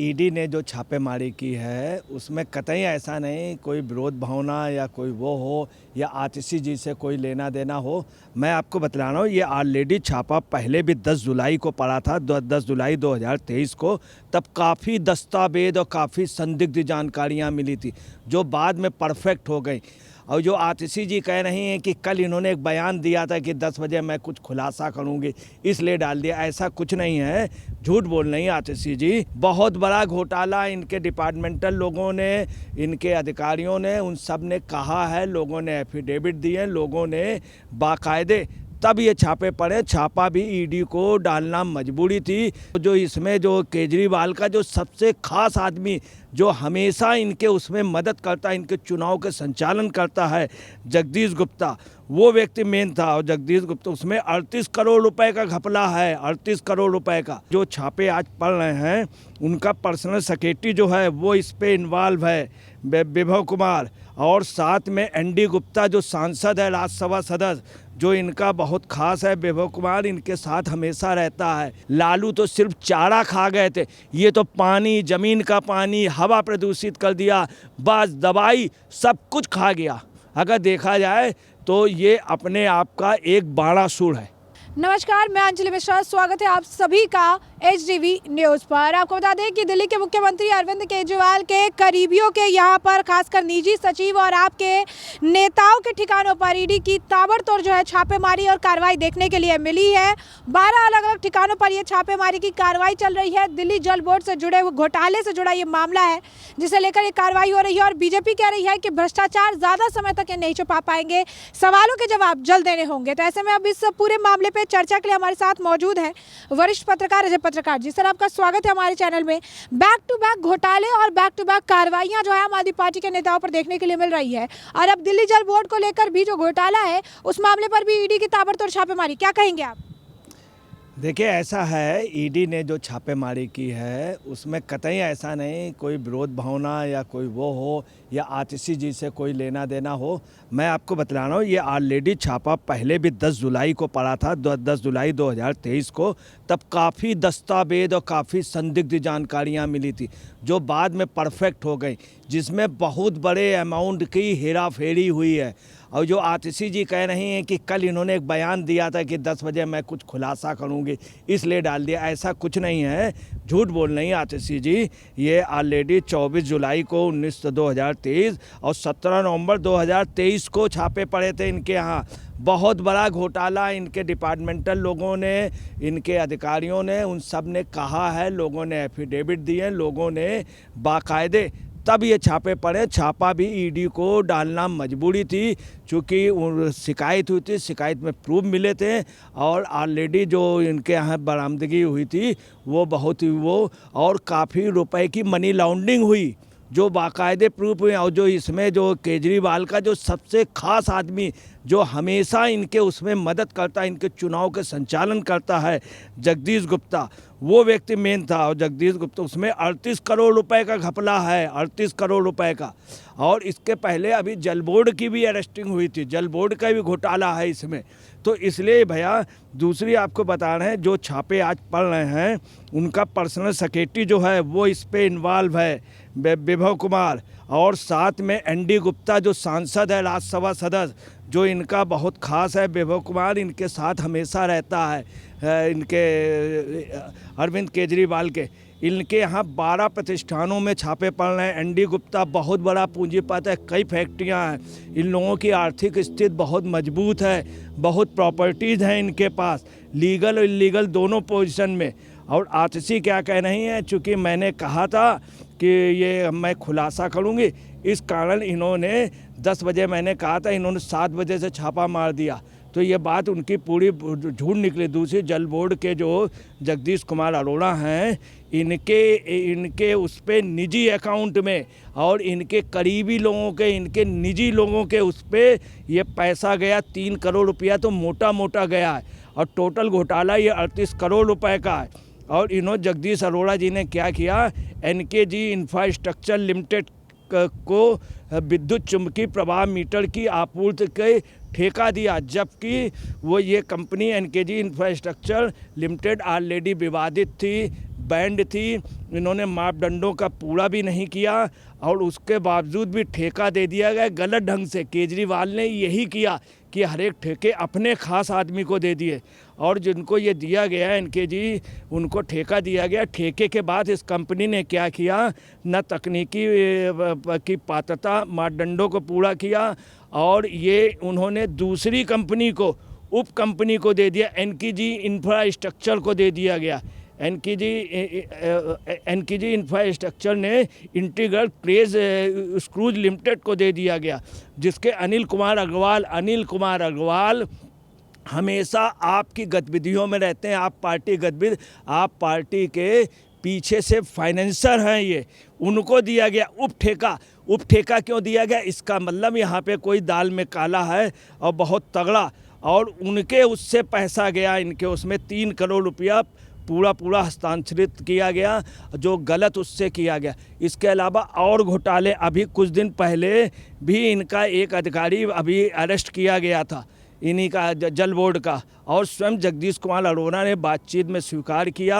ED ने जो छापेमारी की है उसमें कतई ऐसा नहीं कोई विरोध भावना या कोई वो हो या आतिशी जी से कोई लेना देना हो। मैं आपको बता रहा हूँ ये ऑलरेडी छापा पहले भी 10 जुलाई को पड़ा था, 10 जुलाई 2023 को। तब काफ़ी दस्तावेज और काफ़ी संदिग्ध जानकारियाँ मिली थी जो बाद में परफेक्ट हो गई। और जो आतिशी जी कह रही हैं कि कल इन्होंने एक बयान दिया था कि 10 बजे मैं कुछ खुलासा करूंगी इसलिए डाल दिया, ऐसा कुछ नहीं है, झूठ बोल रही हैं आतिशी जी। बहुत बड़ा घोटाला इनके डिपार्टमेंटल लोगों ने, इनके अधिकारियों ने, उन सब ने कहा है, लोगों ने एफिडेविट दिए, लोगों ने बाकायदे, तब ये छापे पड़े। छापा भी ईडी को डालना मजबूरी थी। जो इसमें जो केजरीवाल का जो सबसे खास आदमी जो हमेशा इनके उसमें मदद करता है, इनके चुनाव के संचालन करता है, जगदीश गुप्ता, वो व्यक्ति मेन था। और जगदीश गुप्ता उसमें 38 करोड़ रुपए का घपला है, 38 करोड़ रुपए का। जो छापे आज पड़ रहे हैं उनका पर्सनल सेक्रेटरी जो है वो इस पे इन्वॉल्व है, विभव कुमार, और साथ में एनडी गुप्ता जो सांसद है, राज्यसभा सदस्य, जो इनका बहुत खास है। विभव कुमार इनके साथ हमेशा रहता है। लालू तो सिर्फ चारा खा गए थे, ये तो पानी, जमीन का पानी, हवा प्रदूषित कर दिया, बस दवाई सब कुछ खा गया। अगर देखा जाए तो ये अपने आप का एक बाणासुर है। नमस्कार, मैं अंजलि मिश्रा, स्वागत है आप सभी का HDV न्यूज़ पर। आपको बता दें कि दिल्ली के मुख्यमंत्री अरविंद केजरीवाल के करीबियों के यहाँ पर खासकर निजी सचिव और आपके नेताओं के ठिकानों पर ईडी की ताबड़तोड़ जो है छापेमारी और कार्रवाई देखने के लिए मिली है। 12 अलग अलग ठिकानों पर यह छापेमारी की कार्रवाई चल रही है। दिल्ली जल बोर्ड से जुड़े हुए घोटाले से जुड़ा ये मामला है जिसे लेकर ये कार्रवाई हो रही है। और बीजेपी कह रही है कि भ्रष्टाचार ज़्यादा समय तक ये नहीं छुपा पाएंगे, सवालों के जवाब जल्द देने होंगे। तो ऐसे में अब इस पूरे मामले पर चर्चा के लिए हमारे साथ मौजूद हैं वरिष्ठ पत्रकार अजय पत्रकार जी। सर, आपका स्वागत है हमारे चैनल में। बैक टू बैक घोटाले और बैक टू बैक कार्रवाइयां जो है आम आदमी पार्टी के नेताओं पर देखने के लिए मिल रही है, और अब दिल्ली जल बोर्ड को लेकर भी जो घोटाला है उस मामले पर भी ईडी की ताबड़तोड़ छापेमारी, क्या कहेंगे आप? देखिए, ऐसा है, ईडी ने जो छापेमारी की है उसमें कतई ऐसा नहीं कोई विरोध भावना या कोई वो हो या आतिशी जी से कोई लेना देना हो। मैं आपको बता रहा हूँ ये ऑलरेडी छापा पहले भी 10 जुलाई को पड़ा था, 10 जुलाई 2023 को। तब काफ़ी दस्तावेज और काफ़ी संदिग्ध जानकारियाँ मिली थी जो बाद में परफेक्ट हो गई, जिसमें बहुत बड़े अमाउंट की हेरा फेरी हुई है। और जो आतिशी जी कह रही हैं कि कल इन्होंने एक बयान दिया था कि 10 बजे मैं कुछ खुलासा करूंगी इसलिए डाल दिया, ऐसा कुछ नहीं है, झूठ बोल रही हैं आतिशी जी। ये ऑलरेडी 24 जुलाई को 2023 और 17 नवंबर 2023 को छापे पड़े थे इनके यहाँ। बहुत बड़ा घोटाला इनके डिपार्टमेंटल लोगों ने, इनके अधिकारियों ने, उन सब ने कहा है, लोगों ने एफिडेविट दिए, लोगों ने बाकायदे, तब ये छापे पड़े। छापा भी ईडी को डालना मजबूरी थी क्योंकि शिकायत हुई थी, शिकायत में प्रूफ मिले थे, और ऑलरेडी जो इनके यहाँ बरामदगी हुई थी वो बहुत ही वो, और काफ़ी रुपए की मनी लॉन्ड्रिंग हुई जो बाकायदे प्रूफ हुए। और जो इसमें जो केजरीवाल का जो सबसे खास आदमी जो हमेशा इनके उसमें मदद करता है, इनके चुनाव के संचालन करता है, जगदीश गुप्ता, वो व्यक्ति मेन था। और जगदीश गुप्ता उसमें 38 करोड़ रुपए का घपला है, 38 करोड़ रुपए का। और इसके पहले अभी जल बोर्ड की भी अरेस्टिंग हुई थी, जल बोर्ड का भी घोटाला है इसमें। तो इसलिए भैया, दूसरी आपको बता रहे हैं जो छापे आज पड़ रहे हैं उनका पर्सनल सेक्रेटरी जो है वो इस पे इन्वॉल्व है, विभव कुमार, और साथ में एनडी गुप्ता जो सांसद है, राज्यसभा सदस्य, जो इनका बहुत खास है। विभव कुमार इनके साथ हमेशा रहता है, इनके अरविंद केजरीवाल के। इनके यहाँ 12 प्रतिष्ठानों में छापे पड़ रहे हैं। एनडी गुप्ता बहुत बड़ा पूंजीपति है, कई फैक्ट्रियाँ हैं, इन लोगों की आर्थिक स्थिति बहुत मजबूत है, बहुत प्रॉपर्टीज़ हैं इनके पास, लीगल और इलीगल दोनों पोजीशन में। और आतिशी क्या कह रही हैं, चूँकि मैंने कहा था कि ये मैं खुलासा करूँगी, इस कारण इन्होंने 10 बजे मैंने कहा था, इन्होंने 7 बजे से छापा मार दिया। तो ये बात उनकी पूरी झूठ निकली। दूसरी, जल बोर्ड के जो जगदीश कुमार अरोड़ा हैं, इनके उस पर निजी अकाउंट में और इनके करीबी लोगों के, इनके निजी लोगों के उस पर ये पैसा गया, 3 करोड़ रुपया तो मोटा मोटा गया है। और टोटल घोटाला ये 38 करोड़ रुपए का है। और इन्होंने जगदीश अरोड़ा जी ने क्या किया, NKG इंफ्रास्ट्रक्चर लिमिटेड को विद्युत चुम्बकीय प्रवाह मीटर की आपूर्ति के ठेका दिया, जबकि वो ये company NKG infrastructure limited already विवादित थी, बैंड थी, इन्होंने मापदंडों का पूरा भी नहीं किया और उसके बावजूद भी ठेका दे दिया गया गलत ढंग से। केजरीवाल ने यही किया कि हर एक ठेके अपने खास आदमी को दे दिए और जिनको ये दिया गया एनकेजी उनको ठेका दिया गया। ठेके के बाद इस कंपनी ने क्या किया, न तकनीकी की पात्रता मापदंडों को पूरा किया और ये उन्होंने दूसरी कंपनी को, उप कंपनी को दे दिया, एनकेजी इंफ्रास्ट्रक्चर को दे दिया गया। एनकेजी इंफ्रास्ट्रक्चर ने इंटीग्रल क्रेज स्क्रूज लिमिटेड को दे दिया गया, जिसके अनिल कुमार अग्रवाल हमेशा आपकी गतिविधियों में रहते हैं। आप पार्टी के पीछे से फाइनेंसर हैं ये, उनको दिया गया उप ठेका क्यों दिया गया? इसका मतलब यहाँ पे कोई दाल में काला है और बहुत तगड़ा, और उनके उससे पैसा गया, इनके उसमें 3 करोड़ रुपया पूरा हस्तांतरित किया गया, जो गलत उससे किया गया। इसके अलावा और घोटाले, अभी कुछ दिन पहले भी इनका एक अधिकारी अभी अरेस्ट किया गया था इन्हीं का, जल बोर्ड का, और स्वयं जगदीश कुमार अरोड़ा ने बातचीत में स्वीकार किया।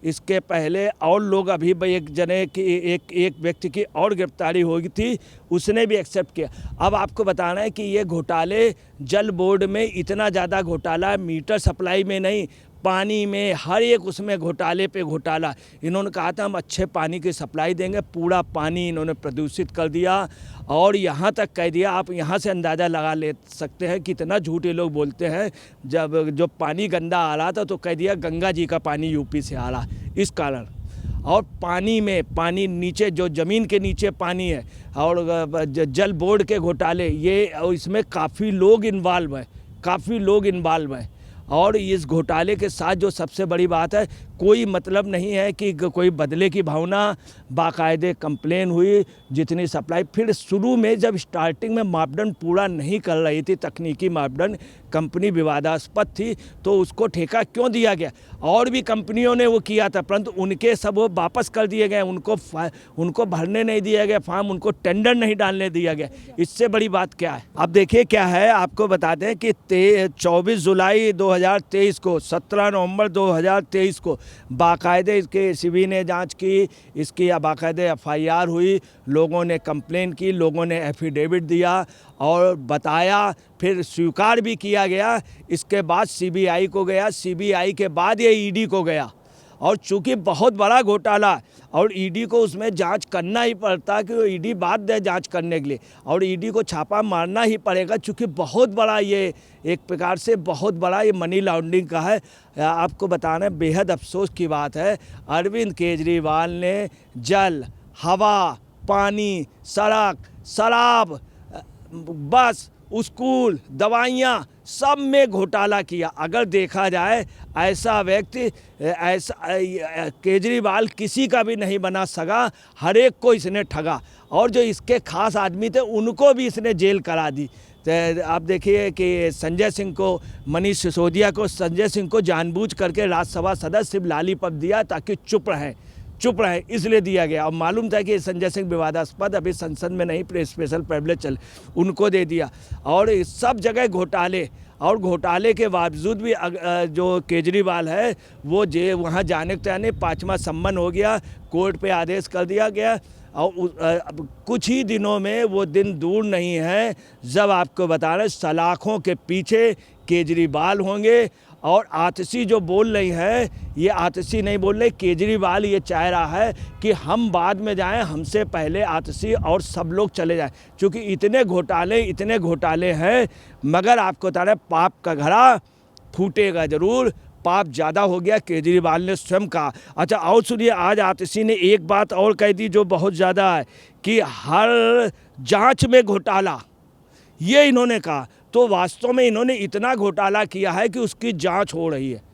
इसके पहले और लोग, अभी एक जने की एक व्यक्ति की और गिरफ्तारी होगी थी, उसने भी एक्सेप्ट किया। अब आपको बताना है कि ये घोटाले जल बोर्ड में इतना ज़्यादा घोटाला, मीटर सप्लाई में नहीं, पानी में, हर एक उसमें घोटाले पे घोटाला। इन्होंने कहा था हम अच्छे पानी की सप्लाई देंगे, पूरा पानी इन्होंने प्रदूषित कर दिया और यहाँ तक कह दिया, आप यहाँ से अंदाज़ा लगा ले सकते हैं कितना झूठ ये लोग बोलते हैं। जब पानी गंदा आ रहा था तो कह दिया गंगा जी का पानी यूपी से आ रहा, इस कारण। और पानी नीचे, जो ज़मीन के नीचे पानी है, और जल बोर्ड के घोटाले, ये इसमें काफ़ी लोग इन्वॉल्व हैं। और इस घोटाले के साथ जो सबसे बड़ी बात है, कोई मतलब नहीं है कि कोई बदले की भावना, बाकायदे कंप्लेन हुई जितनी सप्लाई। फिर शुरू में जब स्टार्टिंग में मापदंड पूरा नहीं कर रही थी, तकनीकी मापदंड, कंपनी विवादास्पद थी, तो उसको ठेका क्यों दिया गया? और भी कंपनियों ने वो किया था, परंतु उनके सब वो वापस कर दिए गए, उनको भरने नहीं दिया गया फॉर्म, उनको टेंडर नहीं डालने दिया गया। इससे बड़ी बात क्या है? अब देखिए क्या है, आपको बता दें कि 24 जुलाई 2023 को, 17 नवंबर 2023 को बाकायदे इसके एसीबी ने जांच की, इसकी बाकायदे FIR हुई, लोगों ने कंप्लेन की, लोगों ने एफिडेविट दिया और बताया, फिर स्वीकार भी किया गया। इसके बाद CBI को गया, CBI के बाद ये ED को गया। और चूंकि बहुत बड़ा घोटाला और ED को उसमें जांच करना ही पड़ता, कि ED बाध्य है जांच करने के लिए, और ED को छापा मारना ही पड़ेगा, चूंकि बहुत बड़ा ये, एक प्रकार से बहुत बड़ा ये मनी लॉन्ड्रिंग का है। आपको बताना बेहद अफसोस की बात है, अरविंद केजरीवाल ने जल, हवा, पानी, सड़क, शराब, बस, स्कूल, दवाइयाँ, सब में घोटाला किया। अगर देखा जाए, ऐसा व्यक्ति, ऐसा केजरीवाल किसी का भी नहीं बना सका, हर एक को इसने ठगा, और जो इसके खास आदमी थे उनको भी इसने जेल करा दी। तो आप देखिए कि संजय सिंह को, मनीष सिसोदिया को, संजय सिंह को जानबूझ करके राज्यसभा सदस्य सिर्फ लॉलीपॉप दिया ताकि चुप रहे, इसलिए दिया गया। और मालूम था कि संजय सिंह विवादास्पद, अभी संसद में नहीं, स्पेशल प्रिविलेज चल, उनको दे दिया। और सब जगह घोटाले, और घोटाले के बावजूद भी जो केजरीवाल है वो वहाँ जाने के तैयार नहीं। 5वां सम्मन हो गया, कोर्ट पे आदेश कर दिया गया, और कुछ ही दिनों में वो दिन दूर नहीं है जब आपको बता रहे सलाखों के पीछे केजरीवाल होंगे। और आतिशी जो बोल रही है, ये आतिशी नहीं बोल रही, केजरीवाल ये चाह रहा है कि हम बाद में जाएं, हमसे पहले आतिशी और सब लोग चले जाएं, क्योंकि इतने घोटाले हैं। मगर आपको बता रहे पाप का घड़ा फूटेगा ज़रूर, पाप ज़्यादा हो गया, केजरीवाल ने स्वयं कहा। अच्छा, और सुनिए, आज आतिशी ने एक बात और कह दी जो बहुत ज़्यादा है, कि हर जांच में घोटाला, ये इन्होंने कहा। तो वास्तव में इन्होंने इतना घोटाला किया है कि उसकी जांच हो रही है।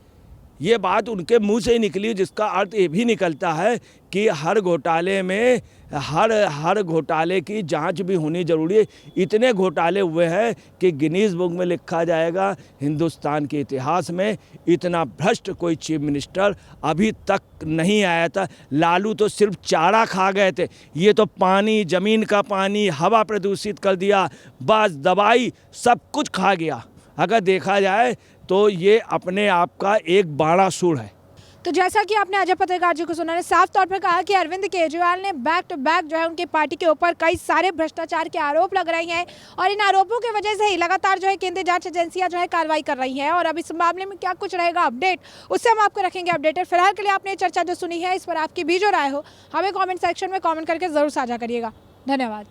ये बात उनके मुंह से ही निकली, जिसका अर्थ ये भी निकलता है कि हर घोटाले में, हर घोटाले की जांच भी होनी ज़रूरी है। इतने घोटाले हुए हैं कि गिनीज बुक में लिखा जाएगा हिंदुस्तान के इतिहास में, इतना भ्रष्ट कोई चीफ मिनिस्टर अभी तक नहीं आया था। लालू तो सिर्फ चारा खा गए थे, ये तो पानी, ज़मीन का पानी, हवा प्रदूषित कर दिया, बस दवाई, सब कुछ खा गया। अगर देखा जाए तो ये अपने आप का एक बाणासुर है। तो जैसा कि आपने अजय पत्रकार जी को सुना, ने साफ तौर पर कहा कि अरविंद केजरीवाल ने बैक टू बैक जो है उनकी पार्टी के ऊपर कई सारे भ्रष्टाचार के आरोप लग रहे हैं और इन आरोपों की वजह से ही लगातार जो है केंद्रीय जांच एजेंसियां जो है कार्रवाई कर रही हैं। और अब इस मामले में क्या कुछ रहेगा अपडेट, उससे हम आपको रखेंगे अपडेटेड। फिलहाल के लिए आपने चर्चा जो सुनी है, इस पर आपकी भी जो राय हो हमें कॉमेंट सेक्शन में कॉमेंट करके जरूर साझा करिएगा। धन्यवाद।